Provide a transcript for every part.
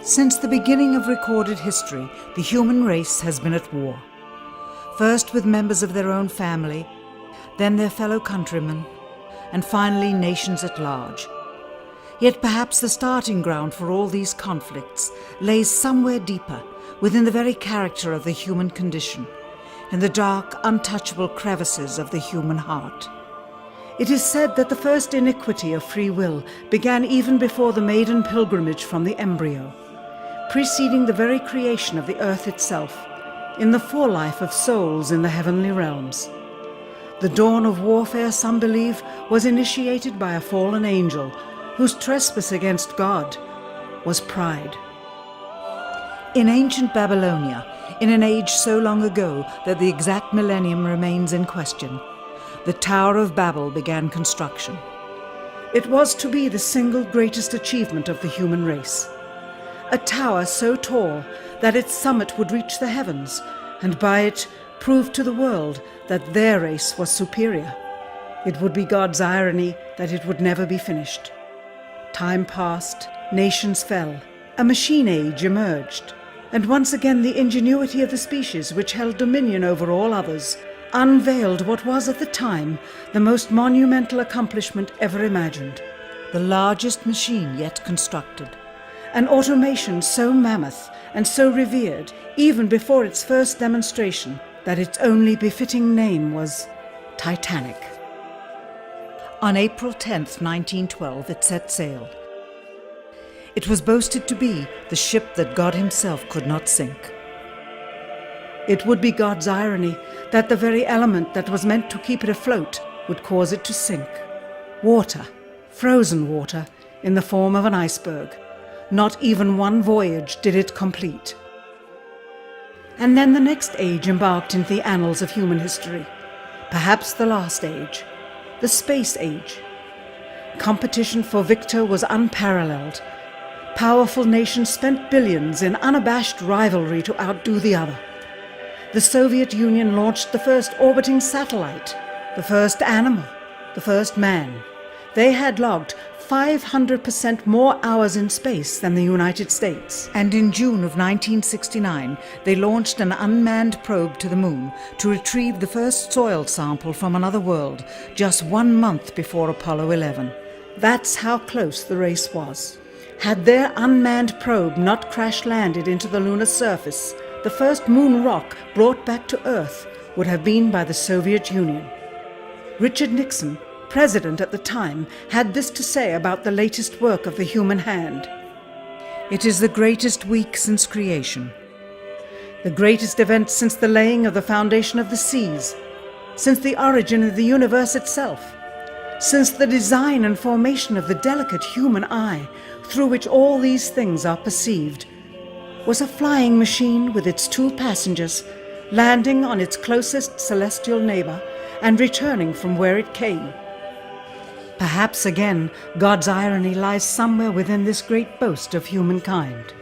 Since the beginning of recorded history, the human race has been at war. First with members of their own family, then their fellow countrymen, and finally nations at large. Yet perhaps the starting ground for all these conflicts lays somewhere deeper, within the very character of the human condition, in the dark, untouchable crevices of the human heart. It is said that the first iniquity of free will began even before the maiden pilgrimage from the embryo, preceding the very creation of the earth itself, in the forelife of souls in the heavenly realms. The dawn of warfare, some believe, was initiated by a fallen angel whose trespass against God was pride. In ancient Babylonia, in an age so long ago that the exact millennium remains in question, the Tower of Babel began construction. It was to be the single greatest achievement of the human race. A tower so tall that its summit would reach the heavens, and by it prove to the world that their race was superior. It would be God's irony that it would never be finished. Time passed, nations fell, a machine age emerged, and once again the ingenuity of the species which held dominion over all others unveiled what was at the time the most monumental accomplishment ever imagined, the largest machine yet constructed. An automation so mammoth and so revered, even before its first demonstration, that its only befitting name was Titanic. On April 10th, 1912, it set sail. It was boasted to be the ship that God himself could not sink. It would be God's irony that the very element that was meant to keep it afloat would cause it to sink. Water, frozen water, in the form of an iceberg. Not even one voyage did it complete. And then the next age embarked into the annals of human history, perhaps the last age, the space age. Competition for victor was unparalleled. Powerful nations spent billions in unabashed rivalry to outdo the other. The Soviet Union launched the first orbiting satellite, the first animal, the first man. They had logged 500% more hours in space than the United States. And in June of 1969, they launched an unmanned probe to the moon to retrieve the first soil sample from another world, just 1 month before Apollo 11. That's how close the race was. Had their unmanned probe not crash-landed into the lunar surface, the first moon rock brought back to Earth would have been by the Soviet Union. Richard Nixon, president at the time, had this to say about the latest work of the human hand. It is the greatest week since creation, the greatest event since the laying of the foundation of the seas, since the origin of the universe itself, since the design and formation of the delicate human eye through which all these things are perceived, was a flying machine with its 2 passengers landing on its closest celestial neighbor and returning from where it came. Perhaps again, God's irony lies somewhere within this great boast of humankind.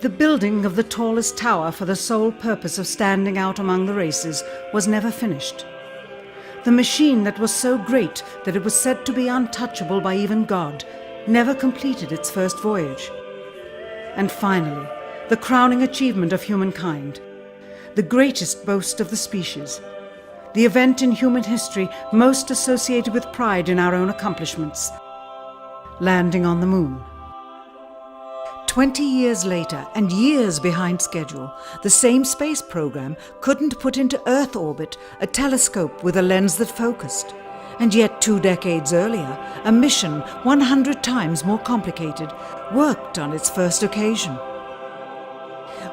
The building of the tallest tower for the sole purpose of standing out among the races was never finished. The machine that was so great that it was said to be untouchable by even God never completed its first voyage. And finally, the crowning achievement of humankind, the greatest boast of the species, the event in human history most associated with pride in our own accomplishments, landing on the moon. 20 years later, and years behind schedule, the same space program couldn't put into Earth orbit a telescope with a lens that focused. And yet 2 decades earlier, a mission 100 times more complicated worked on its first occasion.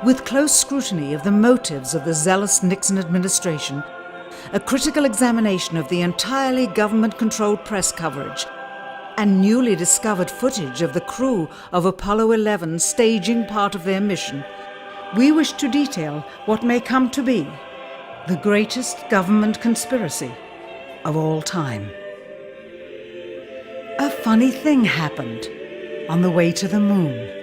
With close scrutiny of the motives of the zealous Nixon administration, a critical examination of the entirely government-controlled press coverage, and newly discovered footage of the crew of Apollo 11 staging part of their mission, we wish to detail what may come to be the greatest government conspiracy of all time. A funny thing happened on the way to the moon.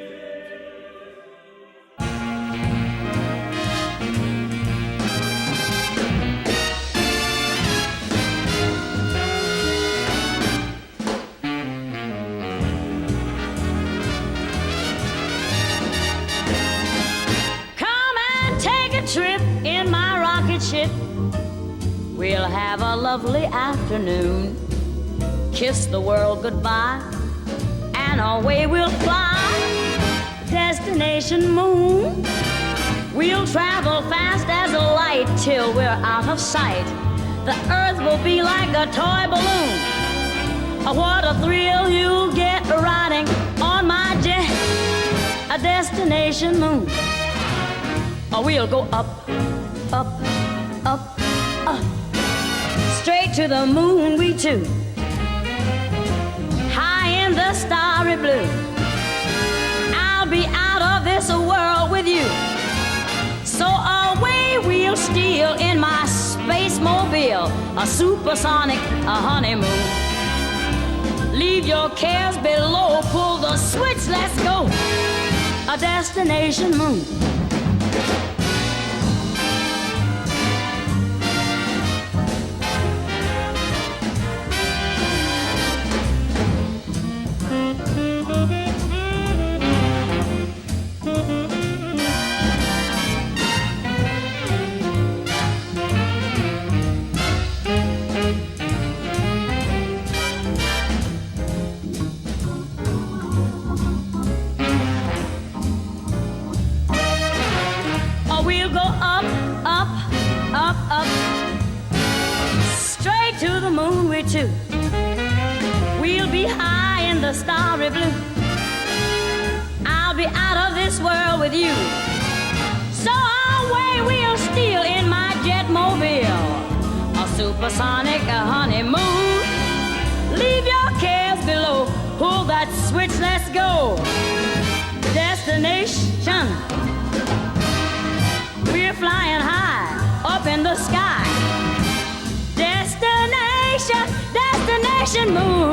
ship. We'll have a lovely afternoon, kiss the world goodbye, and away we'll fly. Destination moon. We'll travel fast as a light till we're out of sight. The earth will be like a toy balloon. What a thrill you'll get riding on my jet. A destination moon. We'll go up, up, up, up. Straight to the moon we two. High in the starry blue. I'll be out of this world with you. So away we'll steal in my space mobile, a supersonic, a honeymoon. Leave your cares below, pull the switch, let's go. A destination moon. Too. We'll be high in the starry blue. I'll be out of this world with you. So away we'll steal in my jetmobile, a supersonic, a honeymoon. Leave your cares below, pull that switch, let's go. Destination. We're flying high up in the sky. Destination moon.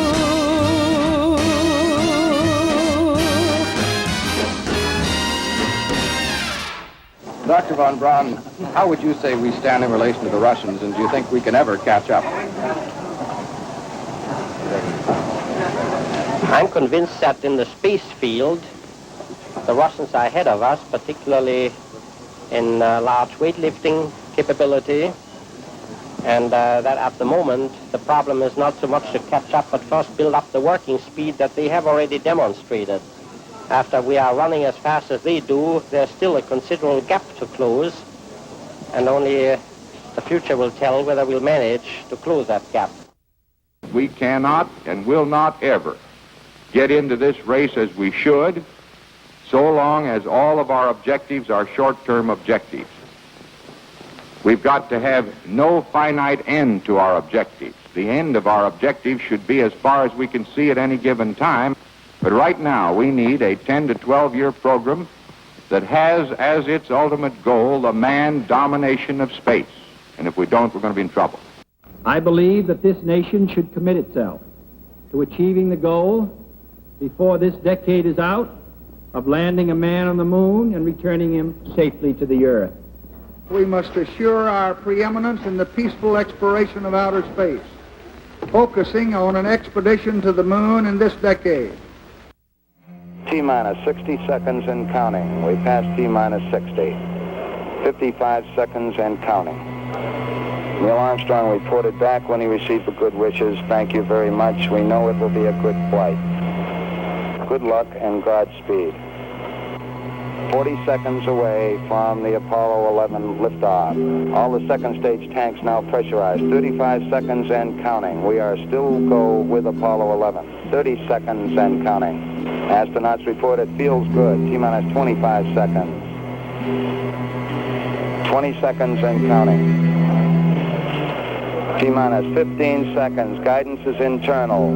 Dr. von Braun, how would you say we stand in relation to the Russians, and do you think we can ever catch up? I'm convinced that in the space field, the Russians are ahead of us, particularly in large weightlifting capability. And that at the moment, the problem is not so much to catch up, but first build up the working speed that they have already demonstrated. After we are running as fast as they do, there's still a considerable gap to close, and only the future will tell whether we'll manage to close that gap. We cannot and will not ever get into this race as we should, so long as all of our objectives are short-term objectives. We've got to have no finite end to our objectives. The end of our objectives should be as far as we can see at any given time. But right now, we need a 10 to 12-year program that has as its ultimate goal the manned domination of space. And if we don't, we're going to be in trouble. I believe that this nation should commit itself to achieving the goal before this decade is out of landing a man on the moon and returning him safely to the earth. We must assure our preeminence in the peaceful exploration of outer space, focusing on an expedition to the moon in this decade. T-minus 60 seconds and counting. We passed T-minus 60. 55 seconds and counting. Neil Armstrong reported back when he received the good wishes. Thank you very much. We know it will be a good flight. Good luck and Godspeed. 40 seconds away from the Apollo 11 liftoff. All the second stage tanks now pressurized. 35 seconds and counting. We are still go with Apollo 11. 30 seconds and counting. Astronauts report it feels good. T-minus 25 seconds. 20 seconds and counting. T-minus 15 seconds. Guidance is internal.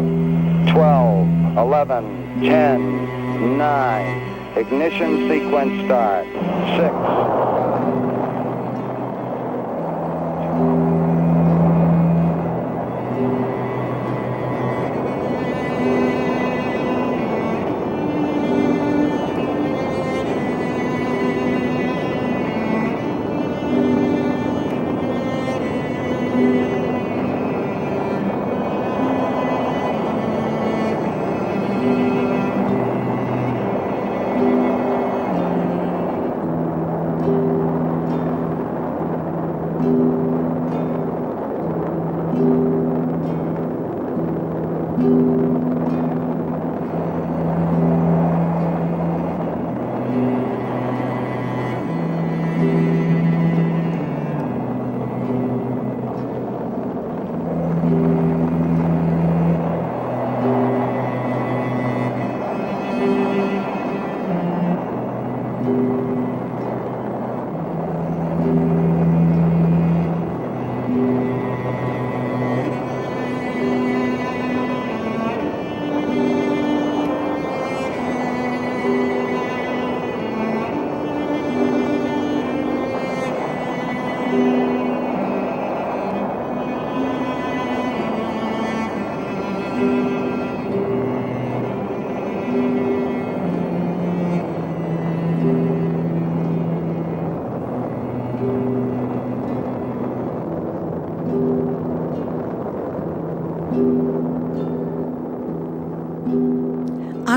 12, 11, 10, 9. Ignition sequence start. 6.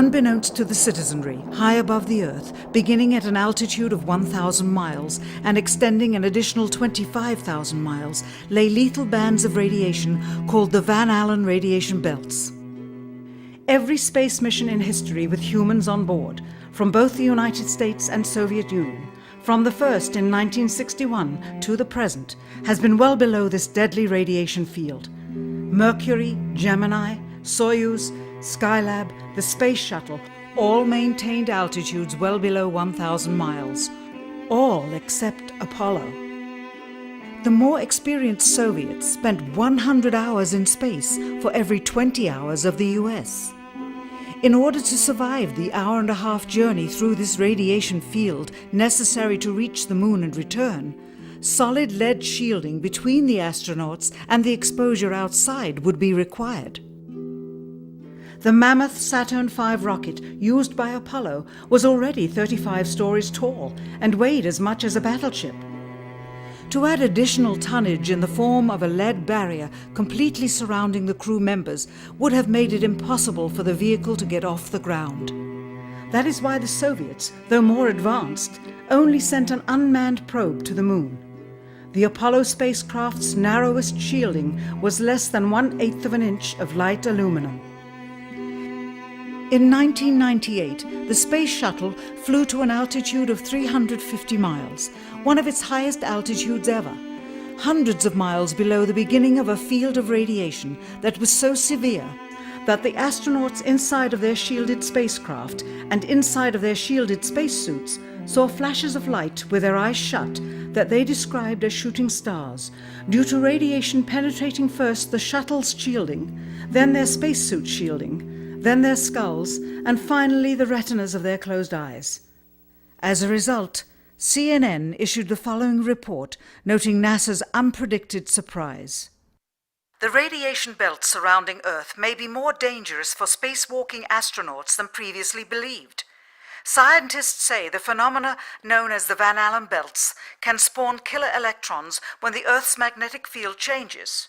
unbeknownst to the citizenry, high above the Earth, beginning at an altitude of 1,000 miles and extending an additional 25,000 miles, lay lethal bands of radiation called the Van Allen radiation belts. Every space mission in history with humans on board, from both the United States and Soviet Union, from the first in 1961 to the present, has been well below this deadly radiation field. Mercury, Gemini, Soyuz, Skylab, the Space Shuttle, all maintained altitudes well below 1,000 miles. All except Apollo. The more experienced Soviets spent 100 hours in space for every 20 hours of the US. In order to survive the hour-and-a-half journey through this radiation field necessary to reach the moon and return, solid lead shielding between the astronauts and the exposure outside would be required. The mammoth Saturn V rocket used by Apollo was already 35 stories tall and weighed as much as a battleship. To add additional tonnage in the form of a lead barrier completely surrounding the crew members would have made it impossible for the vehicle to get off the ground. That is why the Soviets, though more advanced, only sent an unmanned probe to the moon. The Apollo spacecraft's narrowest shielding was less than 1/8 of an inch of light aluminum. In 1998, the Space Shuttle flew to an altitude of 350 miles, one of its highest altitudes ever, hundreds of miles below the beginning of a field of radiation that was so severe that the astronauts inside of their shielded spacecraft and inside of their shielded spacesuits saw flashes of light with their eyes shut that they described as shooting stars, due to radiation penetrating first the shuttle's shielding, then their spacesuit shielding, then their skulls, and finally the retinas of their closed eyes. As a result, CNN issued the following report noting NASA's unpredicted surprise. The radiation belt surrounding Earth may be more dangerous for spacewalking astronauts than previously believed. Scientists say the phenomena known as the Van Allen belts can spawn killer electrons when the Earth's magnetic field changes.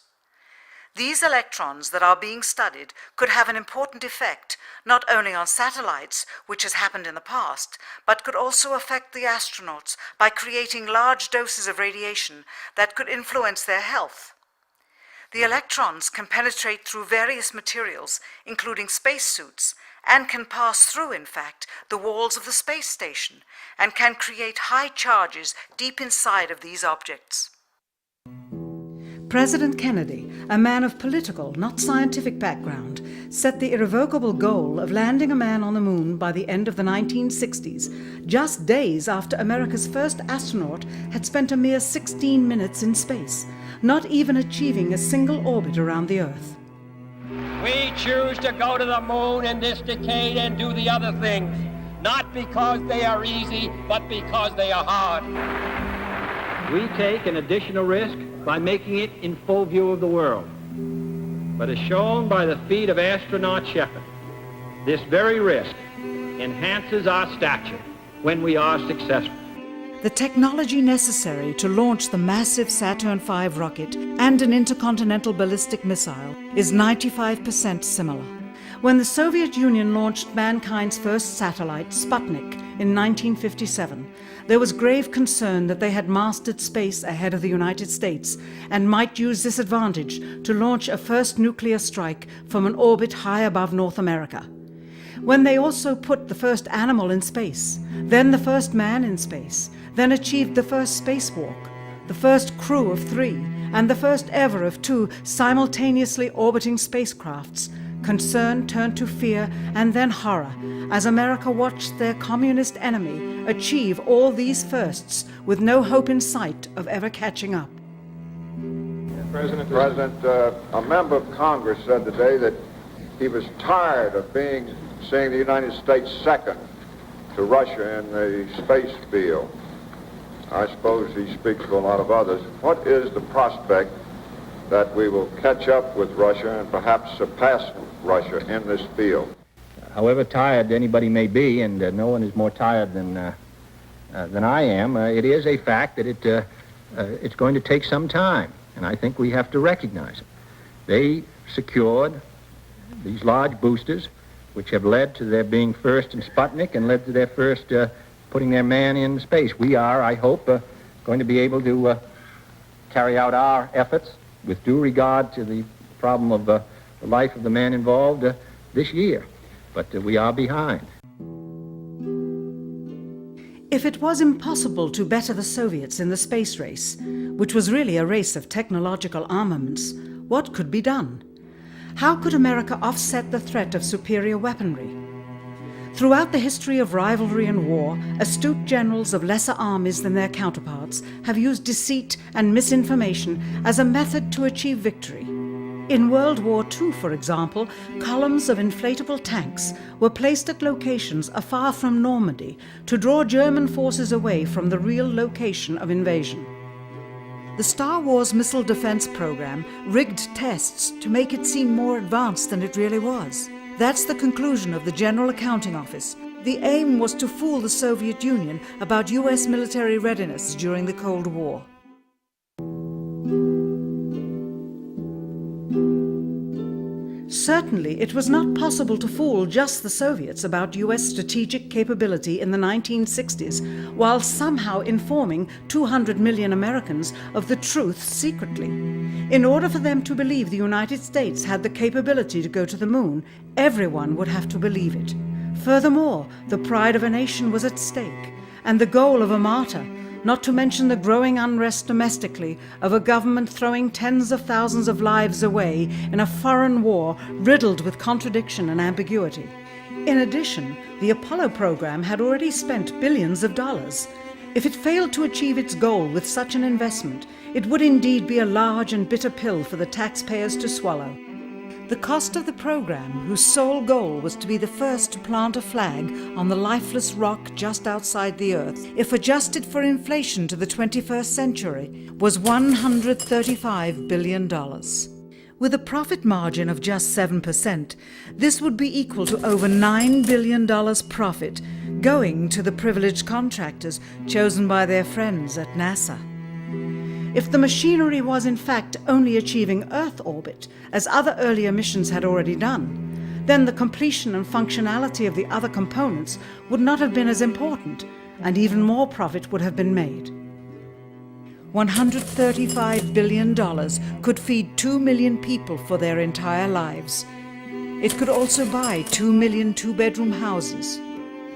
These electrons that are being studied could have an important effect, not only on satellites, which has happened in the past, but could also affect the astronauts by creating large doses of radiation that could influence their health. The electrons can penetrate through various materials, including spacesuits, and can pass through, in fact, the walls of the space station, and can create high charges deep inside of these objects. President Kennedy, a man of political, not scientific background, set the irrevocable goal of landing a man on the moon by the end of the 1960s, just days after America's first astronaut had spent a mere 16 minutes in space, not even achieving a single orbit around the Earth. We choose to go to the moon in this decade and do the other things, not because they are easy, but because they are hard. We take an additional risk by making it in full view of the world. But as shown by the feat of astronaut Shepard, this very risk enhances our stature when we are successful. The technology necessary to launch the massive Saturn V rocket and an intercontinental ballistic missile is 95% similar. When the Soviet Union launched mankind's first satellite, Sputnik, in 1957, there was grave concern that they had mastered space ahead of the United States and might use this advantage to launch a first nuclear strike from an orbit high above North America. When they also put the first animal in space, then the first man in space, then achieved the first spacewalk, the first crew of 3, and the first ever of 2 simultaneously orbiting spacecrafts, concern turned to fear and then horror as America watched their communist enemy achieve all these firsts with no hope in sight of ever catching up. President, a member of Congress said today that he was tired of seeing the United States second to Russia in the space field. I suppose he speaks for a lot of others. What is the prospect that we will catch up with Russia and perhaps surpass Russia in this field? However tired anybody may be, and no one is more tired than I am, it is a fact that it's going to take some time, and I think we have to recognize it. They secured these large boosters which have led to their being first in Sputnik and led to their first putting their man in space. We are, I hope, going to be able to carry out our efforts with due regard to the problem of the life of the man involved this year. But we are behind. If it was impossible to better the Soviets in the space race, which was really a race of technological armaments, what could be done? How could America offset the threat of superior weaponry? Throughout the history of rivalry and war, astute generals of lesser armies than their counterparts have used deceit and misinformation as a method to achieve victory. In World War II, for example, columns of inflatable tanks were placed at locations afar from Normandy to draw German forces away from the real location of invasion. The Star Wars missile defense program rigged tests to make it seem more advanced than it really was. That's the conclusion of the General Accounting Office. The aim was to fool the Soviet Union about US military readiness during the Cold War. Certainly, it was not possible to fool just the Soviets about US strategic capability in the 1960s, while somehow informing 200 million Americans of the truth secretly. In order for them to believe the United States had the capability to go to the moon, everyone would have to believe it. Furthermore, the pride of a nation was at stake, and the goal of a martyr, not to mention the growing unrest domestically of a government throwing tens of thousands of lives away in a foreign war riddled with contradiction and ambiguity. In addition, the Apollo program had already spent billions of dollars. If it failed to achieve its goal with such an investment, it would indeed be a large and bitter pill for the taxpayers to swallow. The cost of the program, whose sole goal was to be the first to plant a flag on the lifeless rock just outside the Earth, if adjusted for inflation to the 21st century, was $135 billion. With a profit margin of just 7%, this would be equal to over $9 billion profit going to the privileged contractors chosen by their friends at NASA. If the machinery was in fact only achieving Earth orbit, as other earlier missions had already done, then the completion and functionality of the other components would not have been as important, and even more profit would have been made. $135 billion could feed 2 million people for their entire lives. It could also buy 2 million two-bedroom houses.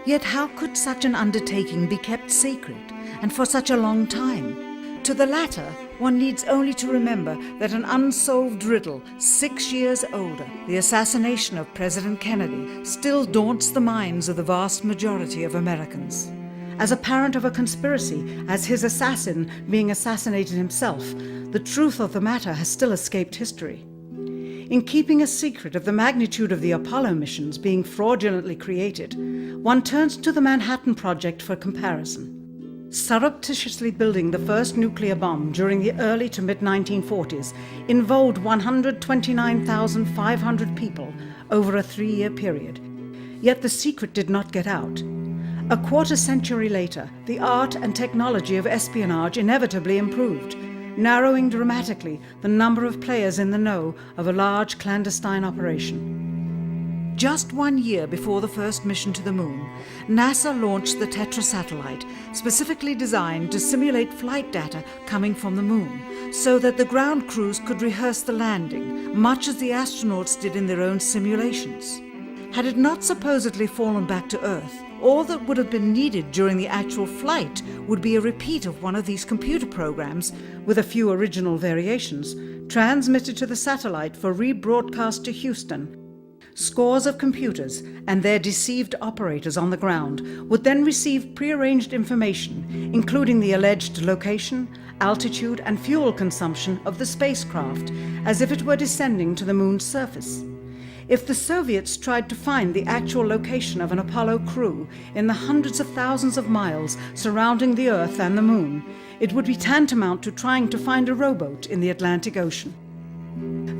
Yet how could such an undertaking be kept secret, and for such a long time? To the latter, one needs only to remember that an unsolved riddle 6 years older, the assassination of President Kennedy, still daunts the minds of the vast majority of Americans. As a parent of a conspiracy, as his assassin being assassinated himself, the truth of the matter has still escaped history. In keeping a secret of the magnitude of the Apollo missions being fraudulently created, one turns to the Manhattan Project for comparison. Surreptitiously building the first nuclear bomb during the early to mid-1940s involved 129,500 people over a 3-year period. Yet the secret did not get out. A quarter century later, the art and technology of espionage inevitably improved, narrowing dramatically the number of players in the know of a large clandestine operation. Just 1 year before the first mission to the moon, NASA launched the Tetra satellite, specifically designed to simulate flight data coming from the moon, so that the ground crews could rehearse the landing, much as the astronauts did in their own simulations. Had it not supposedly fallen back to Earth, all that would have been needed during the actual flight would be a repeat of one of these computer programs, with a few original variations, transmitted to the satellite for rebroadcast to Houston. Scores of computers and their deceived operators on the ground would then receive prearranged information, including the alleged location, altitude, and fuel consumption of the spacecraft, as if it were descending to the moon's surface. If the Soviets tried to find the actual location of an Apollo crew in the hundreds of thousands of miles surrounding the Earth and the moon, it would be tantamount to trying to find a rowboat in the Atlantic Ocean.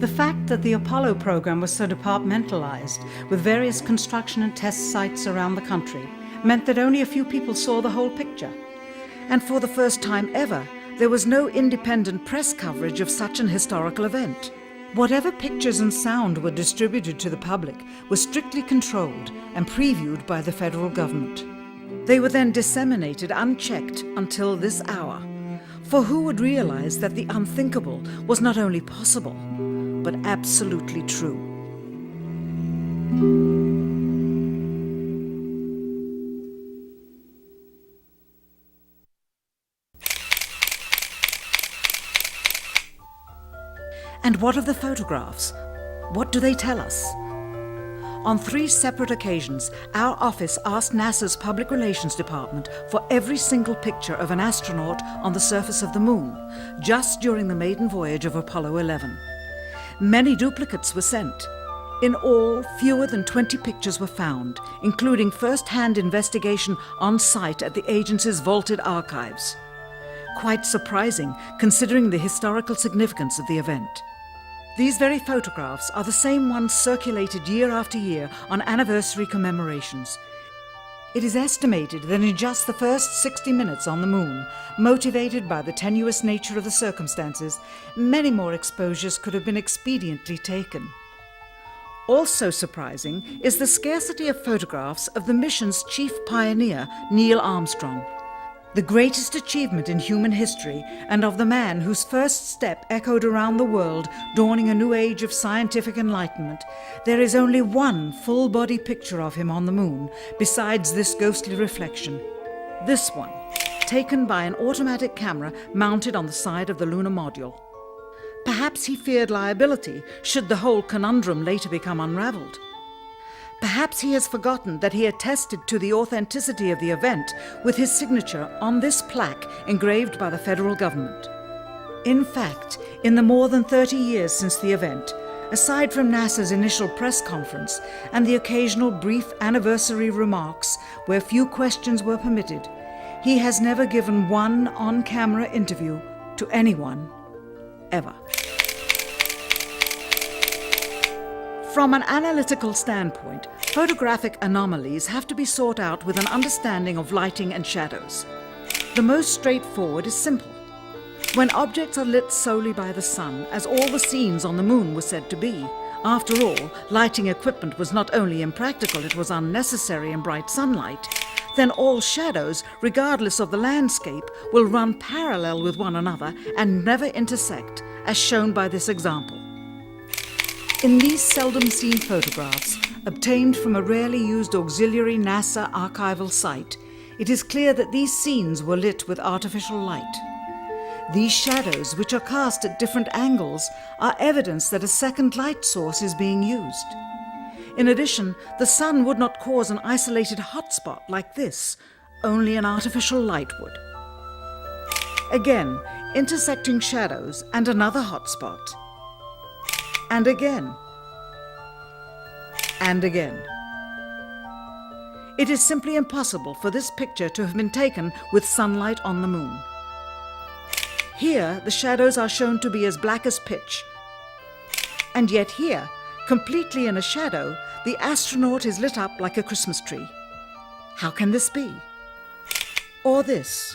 The fact that the Apollo program was so departmentalized, with various construction and test sites around the country, meant that only a few people saw the whole picture. And for the first time ever, there was no independent press coverage of such an historical event. Whatever pictures and sound were distributed to the public were strictly controlled and previewed by the federal government. They were then disseminated unchecked until this hour. For who would realize that the unthinkable was not only possible, but absolutely true? And what of the photographs? What do they tell us? On 3 separate occasions, our office asked NASA's Public Relations Department for every single picture of an astronaut on the surface of the Moon, just during the maiden voyage of Apollo 11. Many duplicates were sent. In all, fewer than 20 pictures were found, including first-hand investigation on site at the agency's vaulted archives. Quite surprising, considering the historical significance of the event. These very photographs are the same ones circulated year after year on anniversary commemorations. It is estimated that in just the first 60 minutes on the Moon, motivated by the tenuous nature of the circumstances, many more exposures could have been expediently taken. Also surprising is the scarcity of photographs of the mission's chief pioneer, Neil Armstrong. The greatest achievement in human history, and of the man whose first step echoed around the world, dawning a new age of scientific enlightenment, there is only one full-body picture of him on the Moon, besides this ghostly reflection. This one, taken by an automatic camera mounted on the side of the lunar module. Perhaps he feared liability should the whole conundrum later become unraveled. Perhaps he has forgotten that he attested to the authenticity of the event with his signature on this plaque engraved by the federal government. In fact, in the more than 30 years since the event, aside from NASA's initial press conference and the occasional brief anniversary remarks where few questions were permitted, he has never given one on-camera interview to anyone, ever. From an analytical standpoint, photographic anomalies have to be sought out with an understanding of lighting and shadows. The most straightforward is simple. When objects are lit solely by the sun, as all the scenes on the Moon were said to be, after all, lighting equipment was not only impractical, it was unnecessary in bright sunlight, then all shadows, regardless of the landscape, will run parallel with one another and never intersect, as shown by this example. In these seldom-seen photographs, obtained from a rarely used auxiliary NASA archival site, it is clear that these scenes were lit with artificial light. These shadows, which are cast at different angles, are evidence that a second light source is being used. In addition, the sun would not cause an isolated hotspot like this, only an artificial light would. Again, intersecting shadows and another hotspot. And again. And again. It is simply impossible for this picture to have been taken with sunlight on the Moon. Here, the shadows are shown to be as black as pitch. And yet here, completely in a shadow, the astronaut is lit up like a Christmas tree. How can this be? Or this,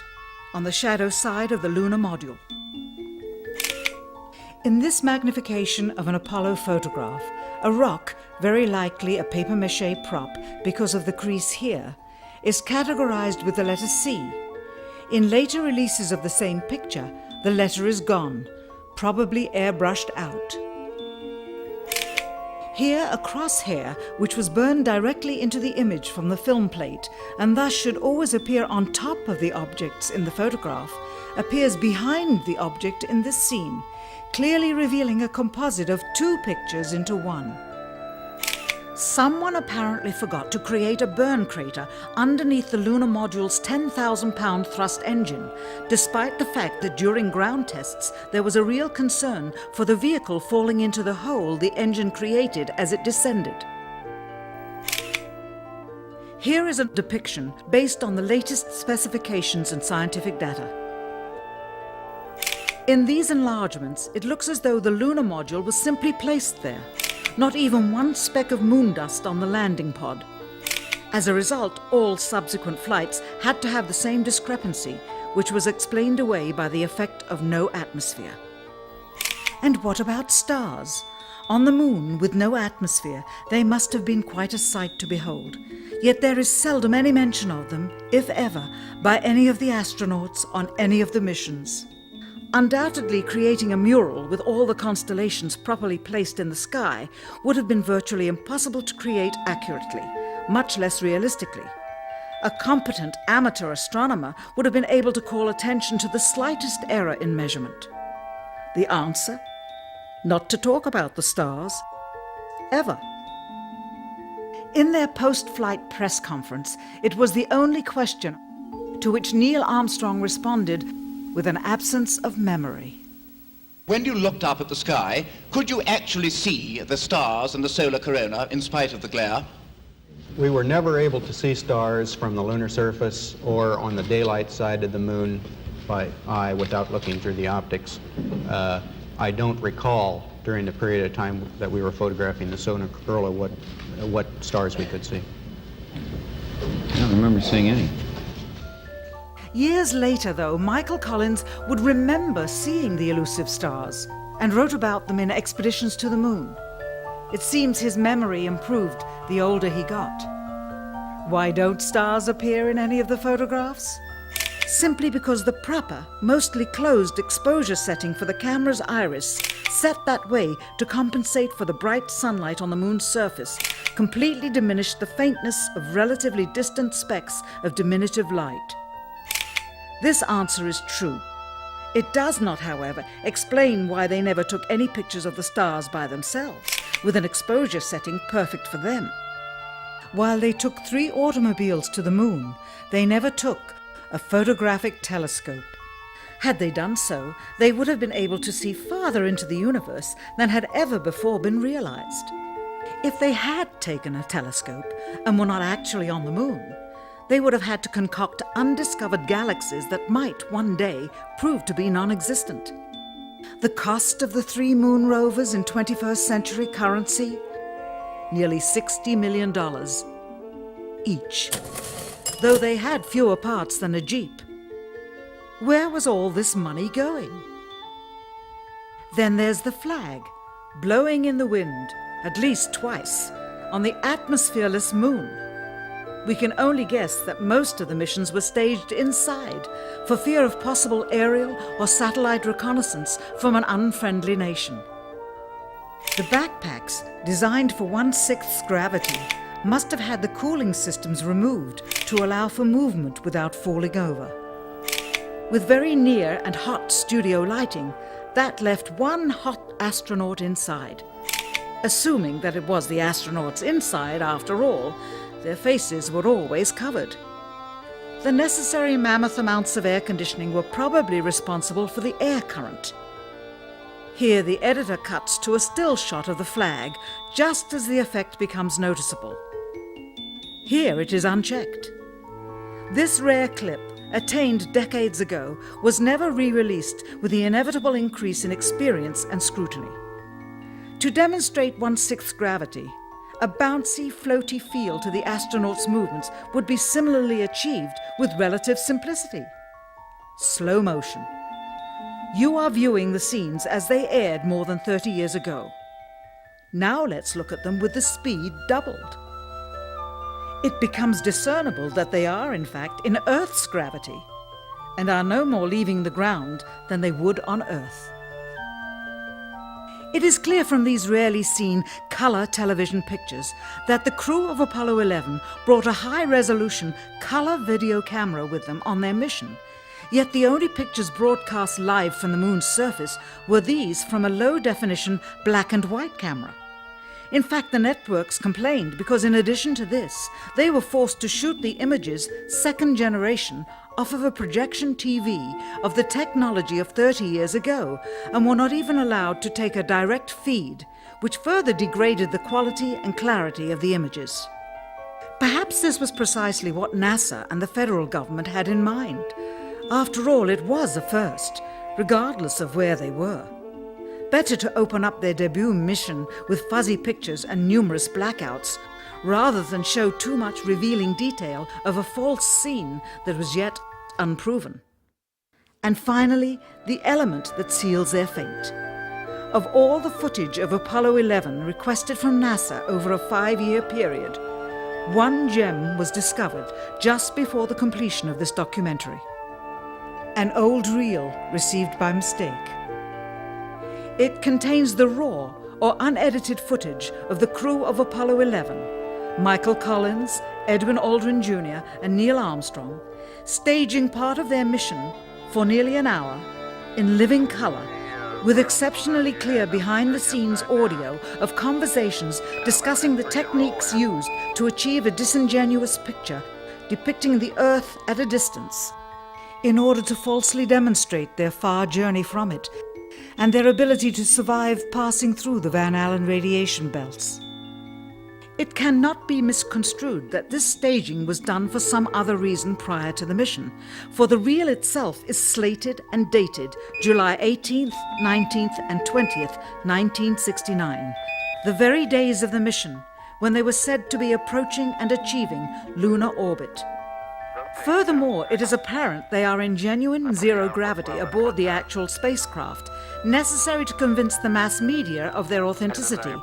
on the shadow side of the lunar module. In this magnification of an Apollo photograph, a rock, very likely a papier-mâché prop because of the crease here, is categorized with the letter C. In later releases of the same picture, the letter is gone, probably airbrushed out. Here, a crosshair, which was burned directly into the image from the film plate, and thus should always appear on top of the objects in the photograph, appears behind the object in this scene, clearly revealing a composite of 2 pictures into one. Someone apparently forgot to create a burn crater underneath the lunar module's 10,000-pound thrust engine, despite the fact that during ground tests there was a real concern for the vehicle falling into the hole the engine created as it descended. Here is a depiction based on the latest specifications and scientific data. In these enlargements, it looks as though the lunar module was simply placed there. Not even one speck of moon dust on the landing pod. As a result, all subsequent flights had to have the same discrepancy, which was explained away by the effect of no atmosphere. And what about stars? On the moon, with no atmosphere, they must have been quite a sight to behold. Yet there is seldom any mention of them, if ever, by any of the astronauts on any of the missions. Undoubtedly, creating a mural with all the constellations properly placed in the sky would have been virtually impossible to create accurately, much less realistically. A competent amateur astronomer would have been able to call attention to the slightest error in measurement. The answer? Not to talk about the stars. Ever. In their post-flight press conference, it was the only question to which Neil Armstrong responded with an absence of memory. When you looked up at the sky, could you actually see the stars and the solar corona in spite of the glare? We were never able to see stars from the lunar surface or on the daylight side of the moon by eye without looking through the optics. I don't recall during the period of time that we were photographing the solar corona what stars we could see. I don't remember seeing any. Years later, though, Michael Collins would remember seeing the elusive stars and wrote about them in Expeditions to the Moon. It seems his memory improved the older he got. Why don't stars appear in any of the photographs? Simply because the proper, mostly closed exposure setting for the camera's iris, set that way to compensate for the bright sunlight on the moon's surface, completely diminished the faintness of relatively distant specks of diminutive light. This answer is true. It does not, however, explain why they never took any pictures of the stars by themselves, with an exposure setting perfect for them. While they took 3 automobiles to the moon, they never took a photographic telescope. Had they done so, they would have been able to see farther into the universe than had ever before been realized. If they had taken a telescope and were not actually on the moon, they would have had to concoct undiscovered galaxies that might one day prove to be non-existent. The cost of the 3 moon rovers in 21st century currency? Nearly $60 million each, though they had fewer parts than a Jeep. Where was all this money going? Then there's the flag, blowing in the wind, at least twice, on the atmosphereless moon. We can only guess that most of the missions were staged inside for fear of possible aerial or satellite reconnaissance from an unfriendly nation. The backpacks, designed for 1/6 gravity, must have had the cooling systems removed to allow for movement without falling over. With very near and hot studio lighting, that left one hot astronaut inside. Assuming that it was the astronauts inside, after all, their faces were always covered. The necessary mammoth amounts of air conditioning were probably responsible for the air current. Here the editor cuts to a still shot of the flag, just as the effect becomes noticeable. Here it is unchecked. This rare clip, attained decades ago, was never re-released with the inevitable increase in experience and scrutiny. To demonstrate 1/6 gravity, a bouncy, floaty feel to the astronauts' movements would be similarly achieved with relative simplicity. Slow motion. You are viewing the scenes as they aired more than 30 years ago. Now let's look at them with the speed doubled. It becomes discernible that they are, in fact, in Earth's gravity, and are no more leaving the ground than they would on Earth. It is clear from these rarely seen color television pictures that the crew of Apollo 11 brought a high-resolution color video camera with them on their mission, yet the only pictures broadcast live from the moon's surface were these from a low-definition black and white camera. In fact, the networks complained because in addition to this, they were forced to shoot the images, second generation, off of a projection TV of the technology of 30 years ago, and were not even allowed to take a direct feed, which further degraded the quality and clarity of the images. Perhaps this was precisely what NASA and the federal government had in mind. After all, it was a first, regardless of where they were. Better to open up their debut mission with fuzzy pictures and numerous blackouts, rather than show too much revealing detail of a false scene that was yet unproven. And finally, the element that seals their fate. Of all the footage of Apollo 11 requested from NASA over a 5-year period, one gem was discovered just before the completion of this documentary. An old reel received by mistake. It contains the raw or unedited footage of the crew of Apollo 11, Michael Collins, Edwin Aldrin Jr. and Neil Armstrong, staging part of their mission for nearly an hour in living color, with exceptionally clear behind-the-scenes audio of conversations discussing the techniques used to achieve a disingenuous picture depicting the Earth at a distance, in order to falsely demonstrate their far journey from it and their ability to survive passing through the Van Allen radiation belts. It cannot be misconstrued that this staging was done for some other reason prior to the mission, for the reel itself is slated and dated July 18th, 19th and 20th, 1969, the very days of the mission when they were said to be approaching and achieving lunar orbit. Furthermore, it is apparent they are in genuine zero gravity aboard the actual spacecraft, necessary to convince the mass media of their authenticity,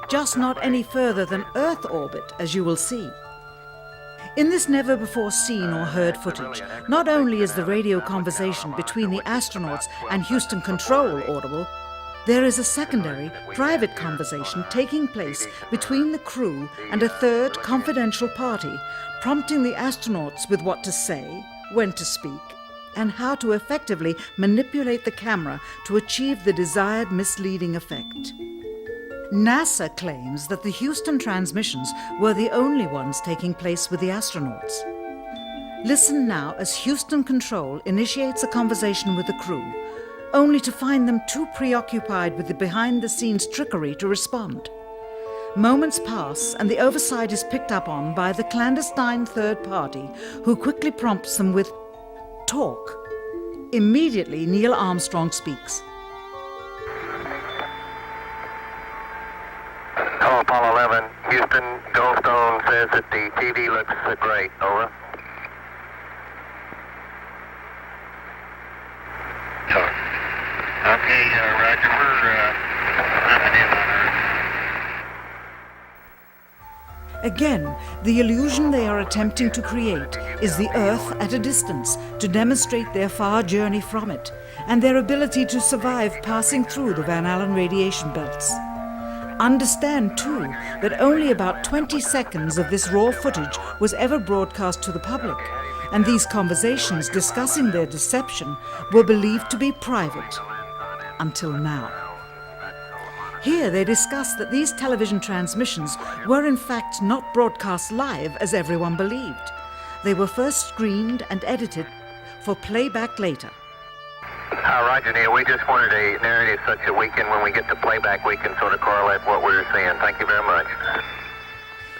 just not any further than Earth orbit, as you will see. In this never-before-seen or heard footage, not only is the radio conversation between the astronauts and Houston Control audible, there is a secondary, private conversation taking place between the crew and a third confidential party, prompting the astronauts with what to say, when to speak, and how to effectively manipulate the camera to achieve the desired misleading effect. NASA claims that the Houston transmissions were the only ones taking place with the astronauts. Listen now as Houston Control initiates a conversation with the crew, only to find them too preoccupied with the behind-the-scenes trickery to respond. Moments pass and the oversight is picked up on by the clandestine third party, who quickly prompts them with, "Talk." Immediately, Neil Armstrong speaks. Hello, Apollo 11. Houston, Goldstone says that the TV looks great. Over. Okay, Roger. We're wrapping in on Earth. Again, the illusion they are attempting to create is the Earth at a distance to demonstrate their far journey from it and their ability to survive passing through the Van Allen radiation belts. Understand, too, that only about 20 seconds of this raw footage was ever broadcast to the public, and these conversations discussing their deception were believed to be private. Until now. Here they discuss that these television transmissions were in fact not broadcast live as everyone believed. They were first screened and edited for playback later. Roger, Neil. We just wanted a narrative such that we can, when we get to playback, we can sort of correlate what we're seeing. Thank you very much.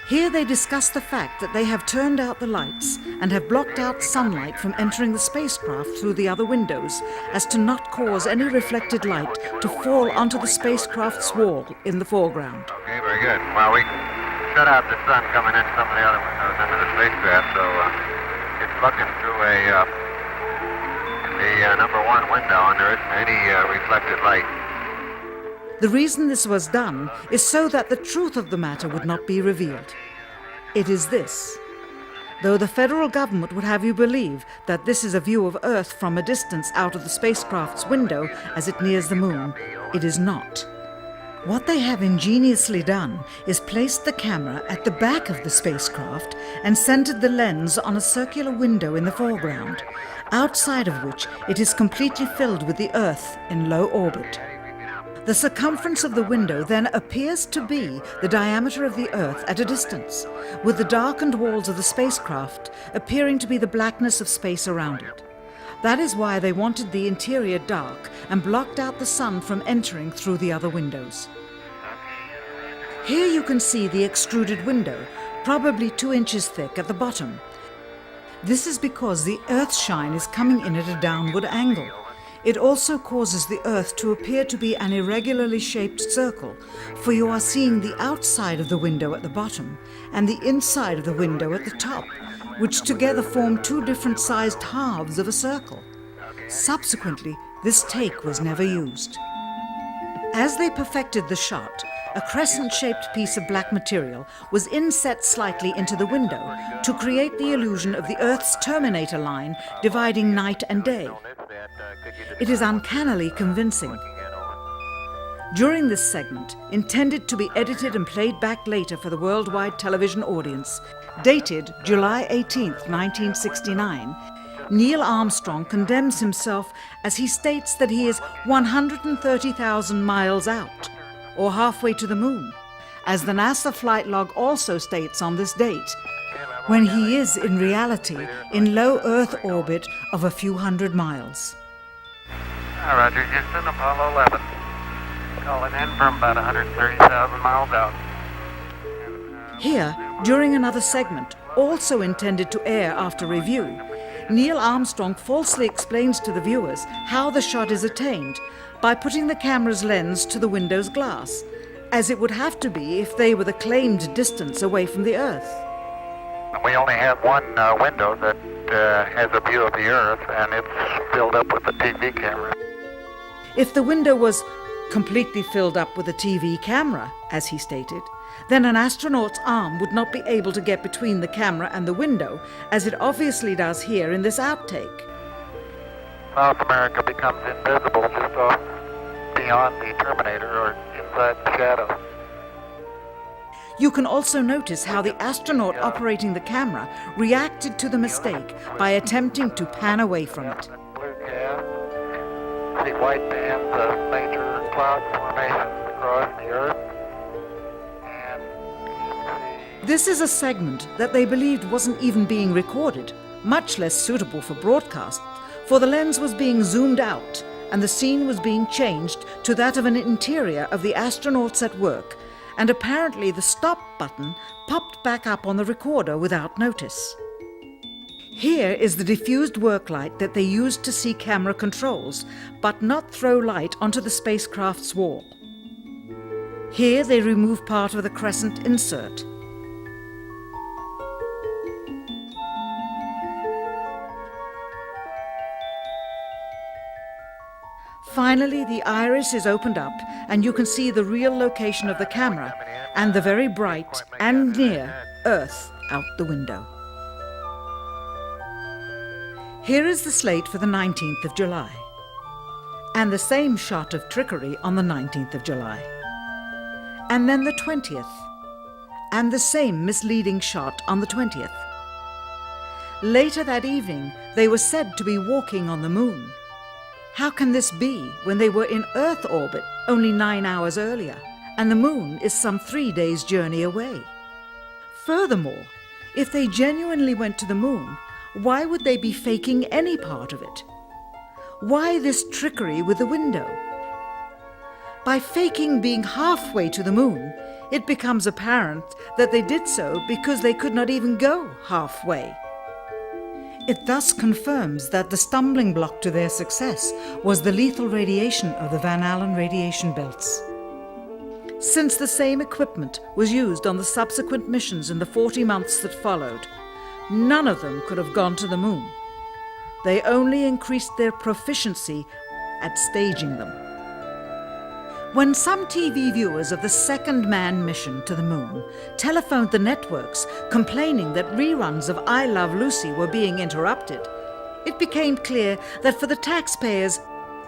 Here they discuss the fact that they have turned out the lights and have blocked out sunlight from entering the spacecraft through the other windows, as to not cause any reflected light to fall onto the spacecraft's wall in the foreground. Okay, very good. Well, we shut out the sun coming in some of the other windows into the spacecraft, so it's looking through the number one window, and there isn't any reflected light. The reason this was done is so that the truth of the matter would not be revealed. It is this. Though the federal government would have you believe that this is a view of Earth from a distance out of the spacecraft's window as it nears the moon, it is not. What they have ingeniously done is placed the camera at the back of the spacecraft and centered the lens on a circular window in the foreground, outside of which it is completely filled with the Earth in low orbit. The circumference of the window then appears to be the diameter of the Earth at a distance, with the darkened walls of the spacecraft appearing to be the blackness of space around it. That is why they wanted the interior dark and blocked out the sun from entering through the other windows. Here you can see the extruded window, probably 2 inches thick at the bottom. This is because the Earth's shine is coming in at a downward angle. It also causes the Earth to appear to be an irregularly shaped circle, for you are seeing the outside of the window at the bottom and the inside of the window at the top, which together form 2 different sized halves of a circle. Subsequently, this take was never used. As they perfected the shot, a crescent-shaped piece of black material was inset slightly into the window to create the illusion of the Earth's terminator line dividing night and day. It is uncannily convincing. During this segment, intended to be edited and played back later for the worldwide television audience, dated July 18, 1969, Neil Armstrong condemns himself as he states that he is 130,000 miles out, or halfway to the moon, as the NASA flight log also states on this date, when he is in reality in low Earth orbit of a few hundred miles. Roger, Houston, Apollo 11. Calling in from about 130,000 miles out. Here, during another segment, also intended to air after review, Neil Armstrong falsely explains to the viewers how the shot is attained by putting the camera's lens to the window's glass, as it would have to be if they were the claimed distance away from the Earth. We only have one window that has a view of the Earth, and it's filled up with a TV camera. If the window was completely filled up with a TV camera, as he stated, then an astronaut's arm would not be able to get between the camera and the window, as it obviously does here in this outtake. South America becomes invisible just off beyond the Terminator or inside the shadow. You can also notice how the astronaut operating the camera reacted to the mistake by attempting to pan away from it. Blue gas, see white bands of major cloud formations across the Earth. This is a segment that they believed wasn't even being recorded, much less suitable for broadcast, for the lens was being zoomed out and the scene was being changed to that of an interior of the astronauts at work, and apparently the stop button popped back up on the recorder without notice. Here is the diffused work light that they used to see camera controls, but not throw light onto the spacecraft's wall. Here they remove part of the crescent insert. Finally, the iris is opened up and you can see the real location of the camera and the very bright and near Earth out the window. Here is the slate for the 19th of July, and the same shot of trickery on the 19th of July, and then the 20th, and the same misleading shot on the 20th. Later that evening, they were said to be walking on the moon. How can this be when they were in Earth orbit only 9 hours earlier, and the moon is some 3 days' journey away? Furthermore, if they genuinely went to the moon, why would they be faking any part of it? Why this trickery with the window? By faking being halfway to the moon, it becomes apparent that they did so because they could not even go halfway. It thus confirms that the stumbling block to their success was the lethal radiation of the Van Allen radiation belts. Since the same equipment was used on the subsequent missions in the 40 months that followed, none of them could have gone to the moon. They only increased their proficiency at staging them. When some TV viewers of the second manned mission to the moon telephoned the networks complaining that reruns of I Love Lucy were being interrupted, it became clear that for the taxpayers,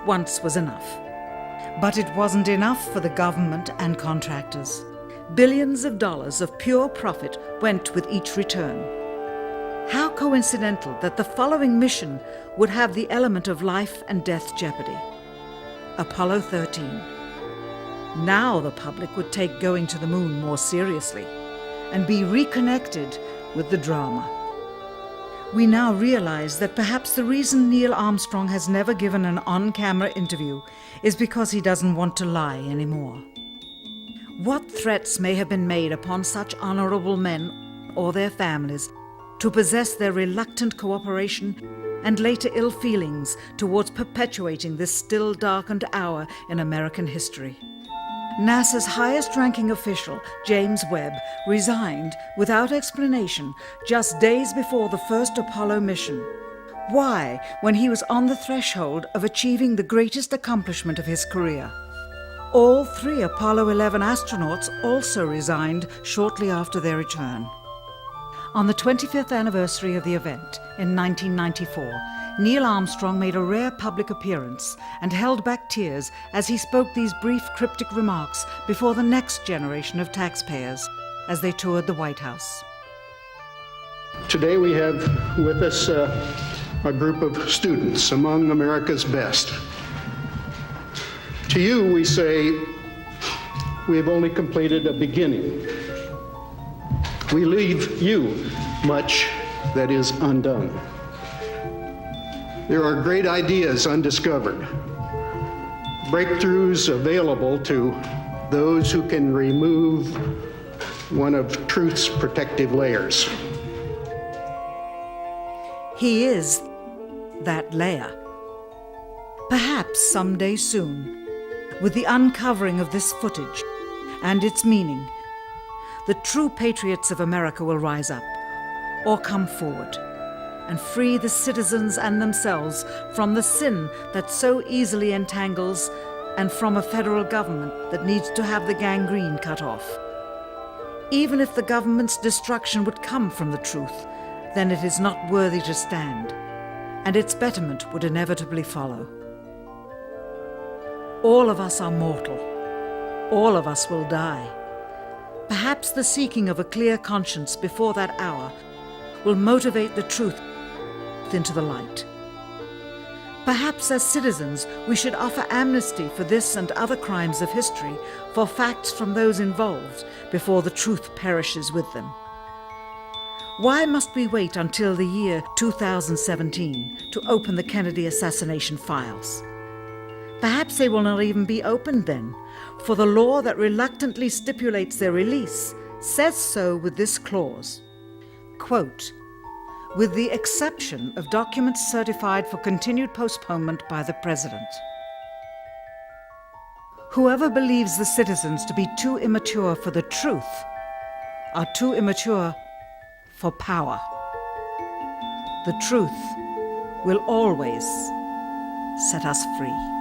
once was enough. But it wasn't enough for the government and contractors. Billions of dollars of pure profit went with each return. How coincidental that the following mission would have the element of life and death jeopardy. Apollo 13. Now the public would take going to the moon more seriously and be reconnected with the drama. We now realize that perhaps the reason Neil Armstrong has never given an on-camera interview is because he doesn't want to lie anymore. What threats may have been made upon such honorable men or their families to possess their reluctant cooperation and later ill feelings towards perpetuating this still darkened hour in American history. NASA's highest-ranking official, James Webb, resigned without explanation just days before the first Apollo mission. Why, when he was on the threshold of achieving the greatest accomplishment of his career? All 3 Apollo 11 astronauts also resigned shortly after their return. On the 25th anniversary of the event in 1994, Neil Armstrong made a rare public appearance and held back tears as he spoke these brief cryptic remarks before the next generation of taxpayers as they toured the White House. Today we have with us a group of students among America's best. To you we say, we have only completed a beginning. We leave you much that is undone. There are great ideas undiscovered, breakthroughs available to those who can remove one of truth's protective layers. He is that layer. Perhaps someday soon, with the uncovering of this footage and its meaning, the true patriots of America will rise up or come forward and free the citizens and themselves from the sin that so easily entangles and from a federal government that needs to have the gangrene cut off. Even if the government's destruction would come from the truth, then it is not worthy to stand, and its betterment would inevitably follow. All of us are mortal. All of us will die. Perhaps the seeking of a clear conscience before that hour will motivate the truth into the light. Perhaps as citizens we should offer amnesty for this and other crimes of history, for facts from those involved, before the truth perishes with them. Why must we wait until the year 2017 to open the Kennedy assassination files? Perhaps they will not even be opened then, for the law that reluctantly stipulates their release says so with this clause, quote, with the exception of documents certified for continued postponement by the President. Whoever believes the citizens to be too immature for the truth are too immature for power. The truth will always set us free.